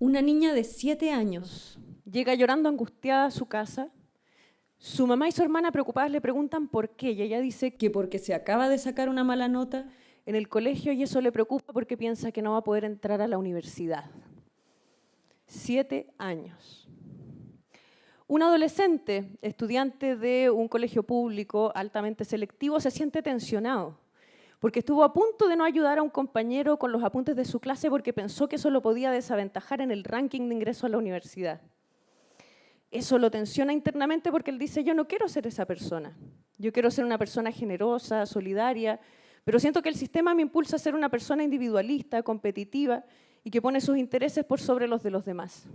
Una niña de 7 años Llega llorando angustiada a su casa. Su mamá y su hermana preocupadas le preguntan por qué y ella dice que que porque se acaba de sacar una mala nota, en el colegio y eso le preocupa porque piensa que no va a poder entrar a la universidad. 7 años. Un adolescente, estudiante de un colegio público altamente selectivo, se siente tensionado porque estuvo a punto de no ayudar a un compañero con los apuntes de su clase porque pensó que eso lo podía desaventajar en el ranking de ingreso a la universidad. Eso lo tensiona internamente porque él dice, yo no quiero ser esa persona. Yo quiero ser una persona generosa, solidaria, pero siento que el sistema me impulsa a ser una persona individualista, competitiva y que pone sus intereses por sobre los de los demás.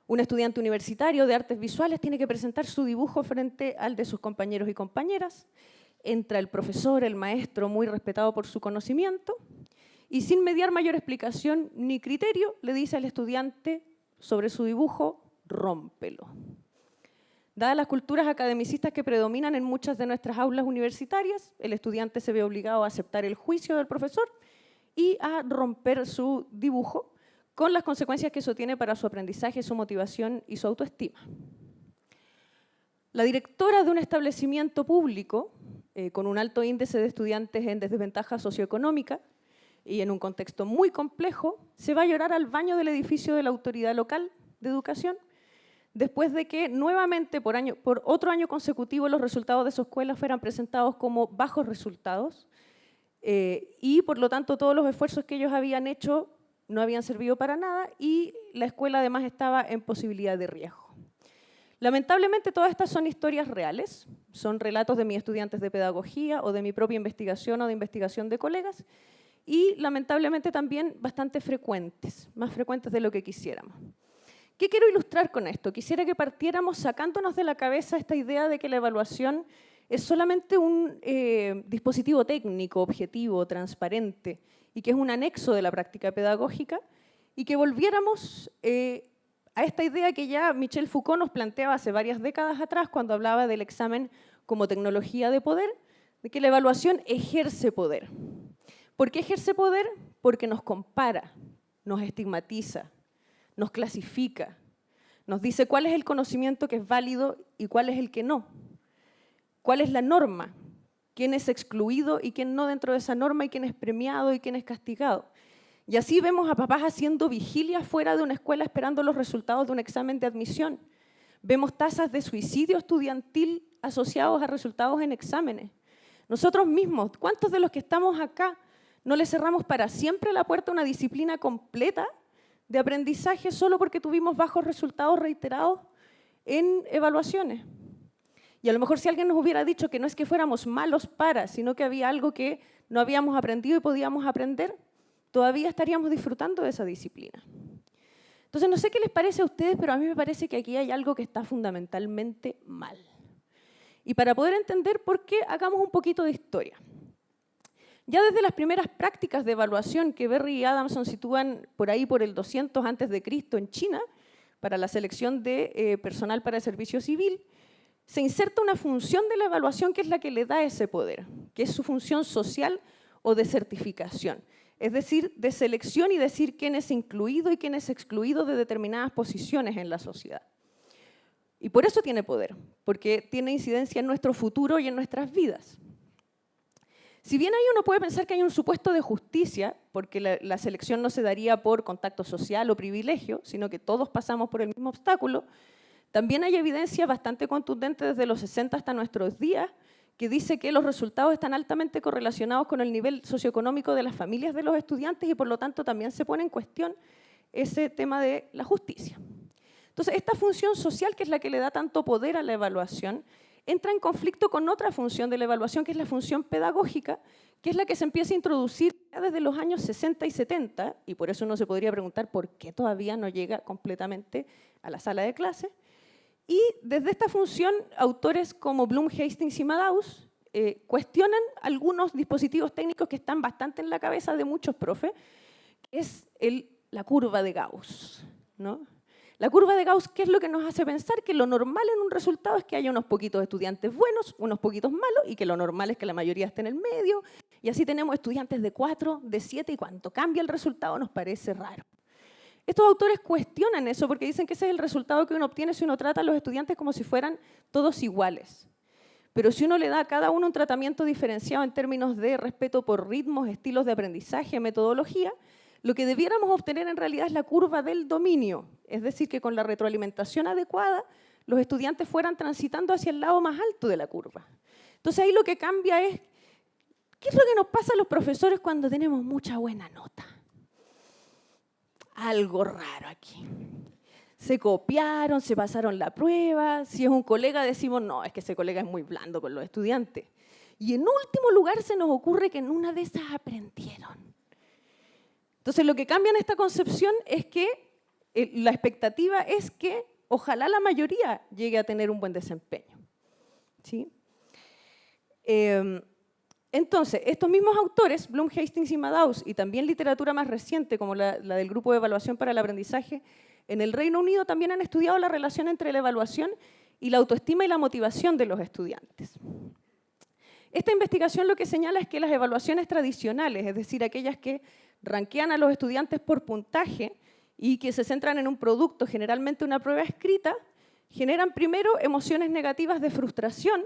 Un estudiante universitario de artes visuales tiene que presentar su dibujo frente al de sus compañeros y compañeras. Entra el profesor, el maestro, muy respetado por su conocimiento, y sin mediar mayor explicación ni criterio, le dice al estudiante sobre su dibujo, rómpelo. Dadas las culturas academicistas que predominan en muchas de nuestras aulas universitarias, el estudiante se ve obligado a aceptar el juicio del profesor y a romper su dibujo, con las consecuencias que eso tiene para su aprendizaje, su motivación y su autoestima. La directora de un establecimiento público, con un alto índice de estudiantes en desventaja socioeconómica y en un contexto muy complejo, se va a llorar al baño del edificio de la autoridad local de educación, después de que nuevamente por otro año consecutivo los resultados de su escuela fueran presentados como bajos resultados y por lo tanto todos los esfuerzos que ellos habían hecho no habían servido para nada y la escuela además estaba en posibilidad de riesgo. Lamentablemente todas estas son historias reales, son relatos de mis estudiantes de pedagogía o de mi propia investigación o de investigación de colegas y lamentablemente también bastante frecuentes, más frecuentes de lo que quisiéramos. ¿Qué quiero ilustrar con esto? Quisiera que partiéramos sacándonos de la cabeza esta idea de que la evaluación es solamente un dispositivo técnico, objetivo, transparente, y que es un anexo de la práctica pedagógica, y que volviéramos a esta idea que ya Michel Foucault nos planteaba hace varias décadas atrás cuando hablaba del examen como tecnología de poder, de que la evaluación ejerce poder. ¿Por qué ejerce poder? Porque nos compara, nos estigmatiza, nos clasifica, nos dice cuál es el conocimiento que es válido y cuál es el que no, cuál es la norma, quién es excluido y quién no dentro de esa norma y quién es premiado y quién es castigado. Y así vemos a papás haciendo vigilia fuera de una escuela esperando los resultados de un examen de admisión. Vemos tasas de suicidio estudiantil asociados a resultados en exámenes. Nosotros mismos, ¿cuántos de los que estamos acá no le cerramos para siempre la puerta a una disciplina completa de aprendizaje solo porque tuvimos bajos resultados reiterados en evaluaciones? Y a lo mejor si alguien nos hubiera dicho que no es que fuéramos malos para, sino que había algo que no habíamos aprendido y podíamos aprender, todavía estaríamos disfrutando de esa disciplina. Entonces, no sé qué les parece a ustedes, pero a mí me parece que aquí hay algo que está fundamentalmente mal. Y para poder entender por qué, hagamos un poquito de historia. Ya desde las primeras prácticas de evaluación que Berry y Adamson sitúan por ahí por el 200 a.C. en China, para la selección de personal para el servicio civil, se inserta una función de la evaluación que es la que le da ese poder, que es su función social o de certificación. Es decir, de selección y decir quién es incluido y quién es excluido de determinadas posiciones en la sociedad. Y por eso tiene poder, porque tiene incidencia en nuestro futuro y en nuestras vidas. Si bien ahí uno puede pensar que hay un supuesto de justicia, porque la selección no se daría por contacto social o privilegio, sino que todos pasamos por el mismo obstáculo, también hay evidencia bastante contundente desde los 60 hasta nuestros días que dice que los resultados están altamente correlacionados con el nivel socioeconómico de las familias de los estudiantes y por lo tanto también se pone en cuestión ese tema de la justicia. Entonces, esta función social, que es la que le da tanto poder a la evaluación, entra en conflicto con otra función de la evaluación, que es la función pedagógica, que es la que se empieza a introducir desde los años 60 y 70, y por eso uno se podría preguntar por qué todavía no llega completamente a la sala de clase. Y desde esta función, autores como Bloom, Hastings y Madaus cuestionan algunos dispositivos técnicos que están bastante en la cabeza de muchos profes, que es la curva de Gauss, ¿no? La curva de Gauss, ¿qué es lo que nos hace pensar? Que lo normal en un resultado es que haya unos poquitos estudiantes buenos, unos poquitos malos, y que lo normal es que la mayoría esté en el medio, y así tenemos estudiantes de 4, de 7, y cuando cambia el resultado nos parece raro. Estos autores cuestionan eso porque dicen que ese es el resultado que uno obtiene si uno trata a los estudiantes como si fueran todos iguales. Pero si uno le da a cada uno un tratamiento diferenciado en términos de respeto por ritmos, estilos de aprendizaje, metodología, lo que debiéramos obtener en realidad es la curva del dominio, es decir, que con la retroalimentación adecuada los estudiantes fueran transitando hacia el lado más alto de la curva. Entonces ahí lo que cambia es, ¿qué es lo que nos pasa a los profesores cuando tenemos mucha buena nota? Algo raro aquí. Se copiaron, se pasaron la prueba, si es un colega decimos, no, es que ese colega es muy blando con los estudiantes. Y en último lugar se nos ocurre que en una de esas aprendieron. Entonces, lo que cambia en esta concepción es que la expectativa es que ojalá la mayoría llegue a tener un buen desempeño. ¿Sí? Entonces, estos mismos autores, Bloom, Hastings y Madhouse, y también literatura más reciente, como la del Grupo de Evaluación para el Aprendizaje, en el Reino Unido también han estudiado la relación entre la evaluación y la autoestima y la motivación de los estudiantes. Esta investigación lo que señala es que las evaluaciones tradicionales, es decir, aquellas que rankean a los estudiantes por puntaje y que se centran en un producto, generalmente una prueba escrita, generan primero emociones negativas de frustración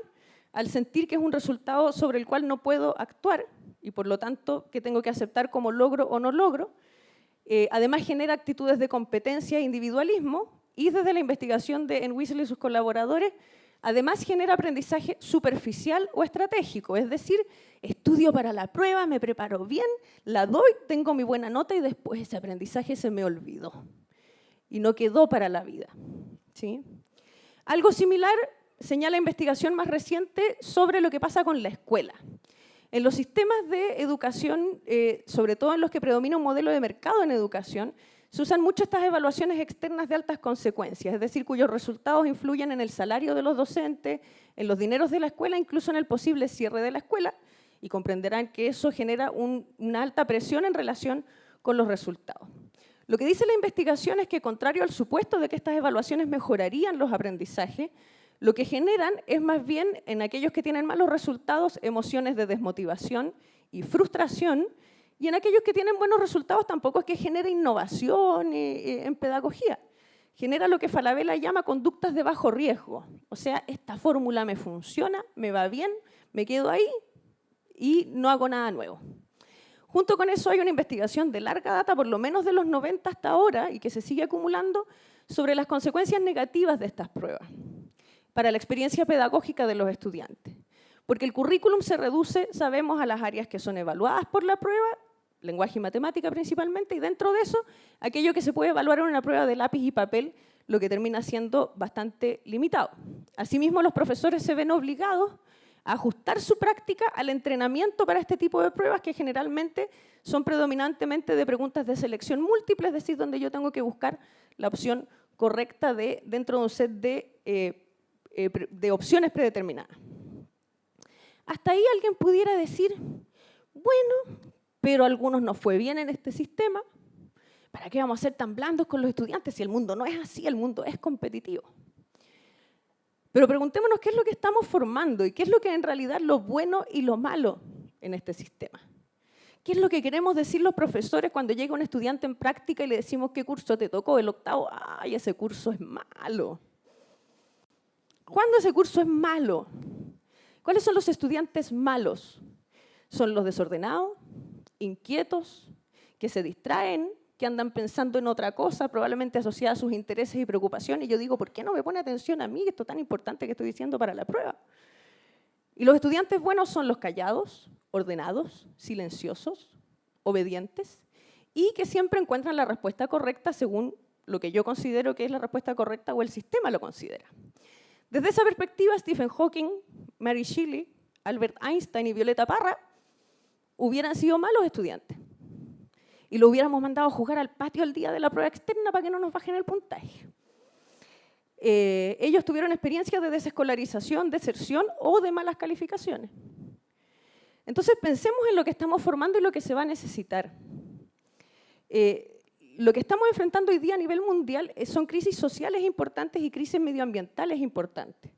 al sentir que es un resultado sobre el cual no puedo actuar y por lo tanto que tengo que aceptar como logro o no logro. Además genera actitudes de competencia e individualismo y desde la investigación de Entwistle y sus colaboradores, además genera aprendizaje superficial o estratégico, es decir, estudio para la prueba, me preparo bien, la doy, tengo mi buena nota y después ese aprendizaje se me olvidó y no quedó para la vida. ¿Sí? Algo similar señala investigación más reciente sobre lo que pasa con la escuela. En los sistemas de educación, sobre todo en los que predomina un modelo de mercado en educación, se usan mucho estas evaluaciones externas de altas consecuencias, es decir, cuyos resultados influyen en el salario de los docentes, en los dineros de la escuela, incluso en el posible cierre de la escuela, y comprenderán que eso genera una alta presión en relación con los resultados. Lo que dice la investigación es que, contrario al supuesto de que estas evaluaciones mejorarían los aprendizajes, lo que generan es más bien, en aquellos que tienen malos resultados, emociones de desmotivación y frustración, y en aquellos que tienen buenos resultados tampoco es que genere innovación en pedagogía. Genera lo que Falabella llama conductas de bajo riesgo. O sea, esta fórmula me funciona, me va bien, me quedo ahí y no hago nada nuevo. Junto con eso hay una investigación de larga data, por lo menos de los 90 hasta ahora, y que se sigue acumulando, sobre las consecuencias negativas de estas pruebas para la experiencia pedagógica de los estudiantes. Porque el currículum se reduce, sabemos, a las áreas que son evaluadas por la prueba, lenguaje y matemática principalmente, y dentro de eso, aquello que se puede evaluar en una prueba de lápiz y papel, lo que termina siendo bastante limitado. Asimismo, los profesores se ven obligados a ajustar su práctica al entrenamiento para este tipo de pruebas, que generalmente son predominantemente de preguntas de selección múltiple, es decir, donde yo tengo que buscar la opción correcta dentro de un set de opciones predeterminadas. Hasta ahí alguien pudiera decir, bueno, pero a algunos nos fue bien en este sistema, ¿para qué vamos a ser tan blandos con los estudiantes si el mundo no es así, el mundo es competitivo? Pero preguntémonos qué es lo que estamos formando y qué es lo que en realidad lo bueno y lo malo en este sistema. ¿Qué es lo que queremos decir los profesores cuando llega un estudiante en práctica y le decimos qué curso te tocó, el octavo? ¡Ay, ese curso es malo! ¿Cuándo ese curso es malo? ¿Cuáles son los estudiantes malos? Son los desordenados, inquietos, que se distraen, que andan pensando en otra cosa, probablemente asociada a sus intereses y preocupaciones. Y yo digo, ¿por qué no me pone atención a mí, esto tan importante que estoy diciendo para la prueba? Y los estudiantes buenos son los callados, ordenados, silenciosos, obedientes, y que siempre encuentran la respuesta correcta según lo que yo considero que es la respuesta correcta o el sistema lo considera. Desde esa perspectiva, Stephen Hawking, Mary Shelley, Albert Einstein y Violeta Parra hubieran sido malos estudiantes y lo hubiéramos mandado a jugar al patio el día de la prueba externa para que no nos bajen el puntaje. Ellos tuvieron experiencias de desescolarización, deserción o de malas calificaciones. Entonces pensemos en lo que estamos formando y lo que se va a necesitar. Lo que estamos enfrentando hoy día a nivel mundial son crisis sociales importantes y crisis medioambientales importantes.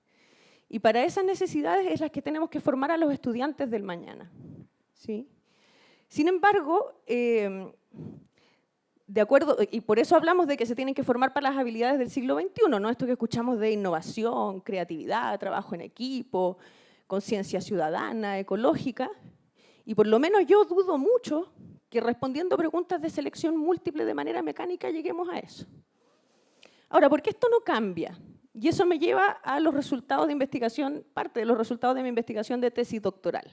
Y para esas necesidades es las que tenemos que formar a los estudiantes del mañana. ¿Sí? Sin embargo, de acuerdo, y por eso hablamos de que se tienen que formar para las habilidades del siglo XXI, ¿no? Esto que escuchamos de innovación, creatividad, trabajo en equipo, conciencia ciudadana, ecológica. Y por lo menos yo dudo mucho que respondiendo preguntas de selección múltiple de manera mecánica lleguemos a eso. Ahora, ¿por qué esto no cambia? Y eso me lleva a los resultados de investigación, parte de los resultados de mi investigación de tesis doctoral.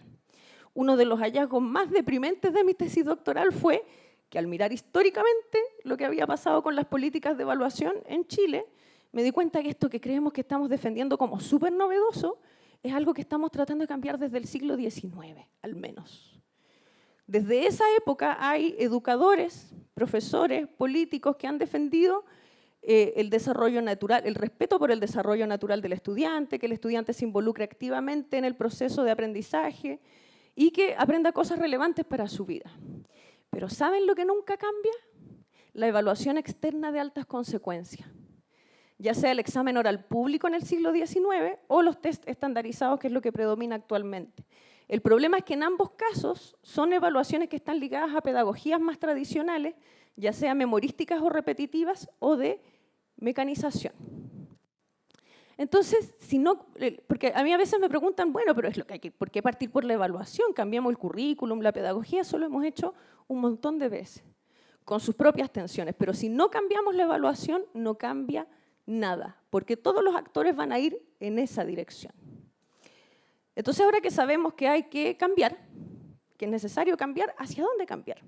Uno de los hallazgos más deprimentes de mi tesis doctoral fue que al mirar históricamente lo que había pasado con las políticas de evaluación en Chile, me di cuenta que esto que creemos que estamos defendiendo como súper novedoso es algo que estamos tratando de cambiar desde el siglo XIX, al menos. Desde esa época hay educadores, profesores, políticos que han defendido el desarrollo natural, el respeto por el desarrollo natural del estudiante, que el estudiante se involucre activamente en el proceso de aprendizaje y que aprenda cosas relevantes para su vida. Pero ¿saben lo que nunca cambia? La evaluación externa de altas consecuencias, ya sea el examen oral público en el siglo XIX o los test estandarizados, que es lo que predomina actualmente. El problema es que en ambos casos son evaluaciones que están ligadas a pedagogías más tradicionales, ya sea memorísticas o repetitivas o de mecanización. Entonces, si no, porque a mí a veces me preguntan, bueno, pero es lo que hay que, ¿por qué partir por la evaluación? Cambiamos el currículum, la pedagogía, eso lo hemos hecho un montón de veces, con sus propias tensiones. Pero si no cambiamos la evaluación, no cambia nada, porque todos los actores van a ir en esa dirección. Entonces, ahora que sabemos que hay que cambiar, que es necesario cambiar, ¿hacia dónde cambiar?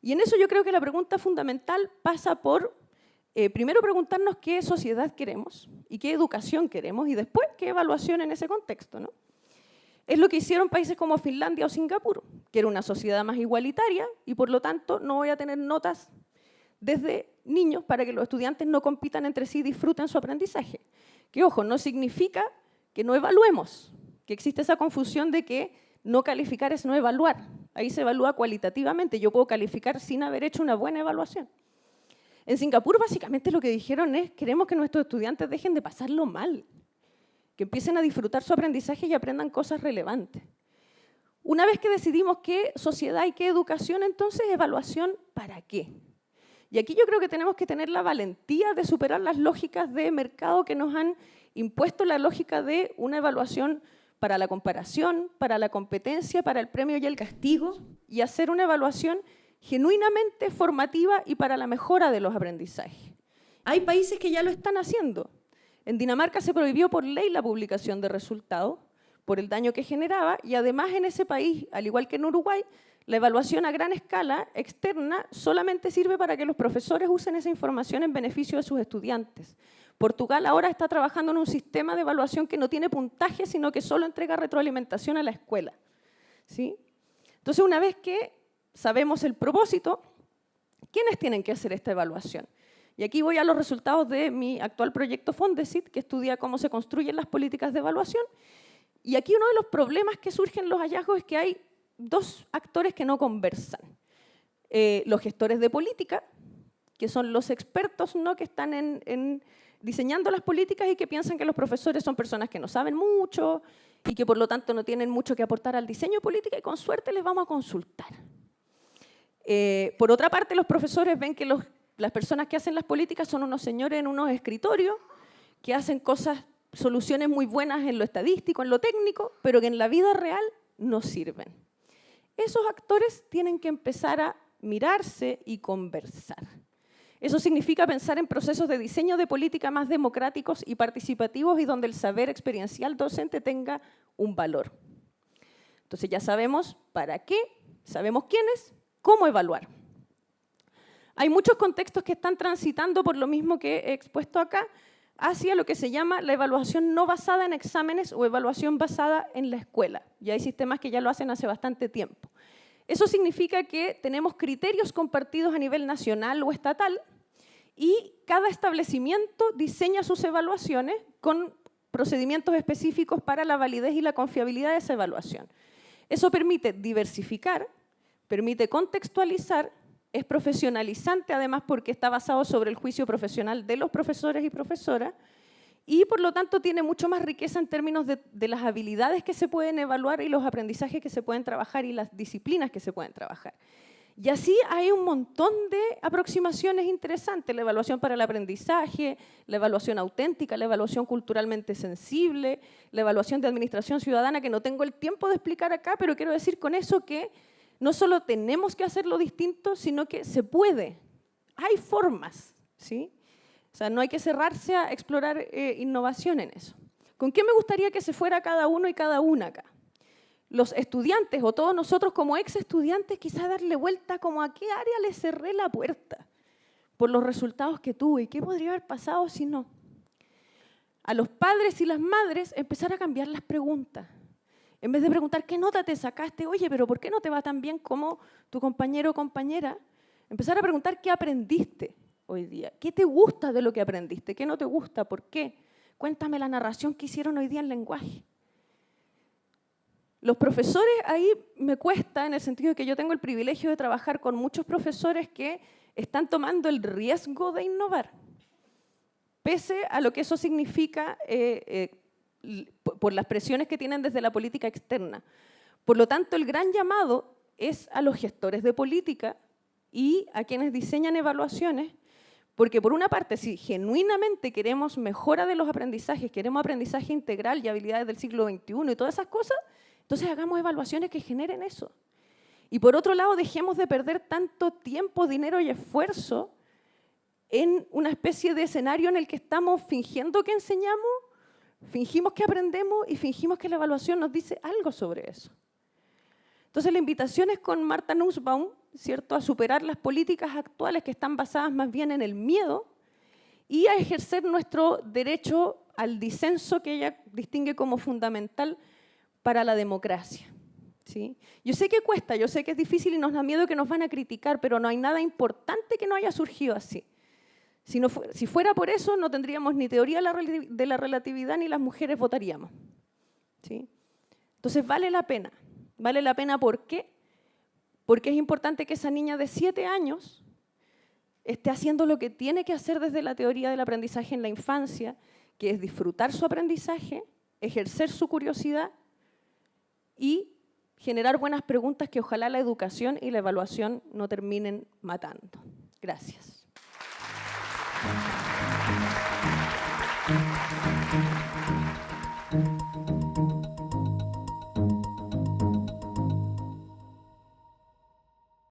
Y en eso yo creo que la pregunta fundamental pasa por, primero preguntarnos qué sociedad queremos y qué educación queremos y después qué evaluación en ese contexto, ¿no? Es lo que hicieron países como Finlandia o Singapur, que era una sociedad más igualitaria y por lo tanto no voy a tener notas desde niños para que los estudiantes no compitan entre sí y disfruten su aprendizaje. Que, ojo, no significa que no evaluemos, que existe esa confusión de que no calificar es no evaluar. Ahí se evalúa cualitativamente. Yo puedo calificar sin haber hecho una buena evaluación. En Singapur, básicamente, lo que dijeron es queremos que nuestros estudiantes dejen de pasarlo mal, que empiecen a disfrutar su aprendizaje y aprendan cosas relevantes. Una vez que decidimos qué sociedad y qué educación, entonces, evaluación, ¿para qué? Y aquí yo creo que tenemos que tener la valentía de superar las lógicas de mercado que nos han impuesto la lógica de una evaluación para la comparación, para la competencia, para el premio y el castigo, y hacer una evaluación genuinamente formativa y para la mejora de los aprendizajes. Hay países que ya lo están haciendo. En Dinamarca se prohibió por ley la publicación de resultados por el daño que generaba y además en ese país, al igual que en Uruguay, la evaluación a gran escala externa solamente sirve para que los profesores usen esa información en beneficio de sus estudiantes. Portugal ahora está trabajando en un sistema de evaluación que no tiene puntaje, sino que solo entrega retroalimentación a la escuela, ¿sí? Entonces, una vez que sabemos el propósito, ¿quiénes tienen que hacer esta evaluación? Y aquí voy a los resultados de mi actual proyecto Fondesit, que estudia cómo se construyen las políticas de evaluación. Y aquí uno de los problemas que surgen en los hallazgos es que hay dos actores que no conversan. Los gestores de política, que son los expertos, ¿no?, que están diseñando las políticas y que piensan que los profesores son personas que no saben mucho y que por lo tanto no tienen mucho que aportar al diseño de política y con suerte les vamos a consultar. Por otra parte, los profesores ven que las personas que hacen las políticas son unos señores en unos escritorios que hacen soluciones muy buenas en lo estadístico, en lo técnico, pero que en la vida real no sirven. Esos actores tienen que empezar a mirarse y conversar. Eso significa pensar en procesos de diseño de política más democráticos y participativos y donde el saber experiencial docente tenga un valor. Entonces ya sabemos para qué, sabemos quiénes, cómo evaluar. Hay muchos contextos que están transitando por lo mismo que he expuesto acá hacia lo que se llama la evaluación no basada en exámenes o evaluación basada en la escuela. Y hay sistemas que ya lo hacen hace bastante tiempo. Eso significa que tenemos criterios compartidos a nivel nacional o estatal y cada establecimiento diseña sus evaluaciones con procedimientos específicos para la validez y la confiabilidad de esa evaluación. Eso permite diversificar, permite contextualizar, es profesionalizante además porque está basado sobre el juicio profesional de los profesores y profesoras y por lo tanto tiene mucho más riqueza en términos de las habilidades que se pueden evaluar y los aprendizajes que se pueden trabajar y las disciplinas que se pueden trabajar. Y así hay un montón de aproximaciones interesantes, la evaluación para el aprendizaje, la evaluación auténtica, la evaluación culturalmente sensible, la evaluación de administración ciudadana, que no tengo el tiempo de explicar acá, pero quiero decir con eso que no solo tenemos que hacerlo distinto, sino que se puede. Hay formas, ¿sí? O sea, no hay que cerrarse a explorar innovación en eso. ¿Con qué me gustaría que se fuera cada uno y cada una acá? Los estudiantes o todos nosotros como ex estudiantes quizás darle vuelta como a qué área le cerré la puerta por los resultados que tuve y qué podría haber pasado si no. A los padres y las madres empezar a cambiar las preguntas. En vez de preguntar qué nota te sacaste, oye, pero ¿por qué no te va tan bien como tu compañero o compañera? Empezar a preguntar qué aprendiste hoy día, qué te gusta de lo que aprendiste, qué no te gusta, por qué. Cuéntame la narración que hicieron hoy día en lenguaje. Los profesores ahí me cuesta en el sentido de que yo tengo el privilegio de trabajar con muchos profesores que están tomando el riesgo de innovar, pese a lo que eso significa por las presiones que tienen desde la política externa. Por lo tanto, el gran llamado es a los gestores de política y a quienes diseñan evaluaciones, porque por una parte, si genuinamente queremos mejora de los aprendizajes, queremos aprendizaje integral y habilidades del siglo XXI y todas esas cosas, entonces hagamos evaluaciones que generen eso. Y por otro lado, dejemos de perder tanto tiempo, dinero y esfuerzo en una especie de escenario en el que estamos fingiendo que enseñamos, fingimos que aprendemos y fingimos que la evaluación nos dice algo sobre eso. Entonces la invitación es con Martha Nussbaum, ¿cierto?, a superar las políticas actuales que están basadas más bien en el miedo y a ejercer nuestro derecho al disenso que ella distingue como fundamental para la democracia, ¿sí? Yo sé que cuesta, yo sé que es difícil y nos da miedo que nos van a criticar, pero no hay nada importante que no haya surgido así. Si fuera por eso, no tendríamos ni teoría de la relatividad ni las mujeres votaríamos, ¿sí? Entonces vale la pena. Vale la pena, ¿por qué? Porque es importante que esa niña de 7 años esté haciendo lo que tiene que hacer desde la teoría del aprendizaje en la infancia, que es disfrutar su aprendizaje, ejercer su curiosidad y generar buenas preguntas que ojalá la educación y la evaluación no terminen matando. Gracias.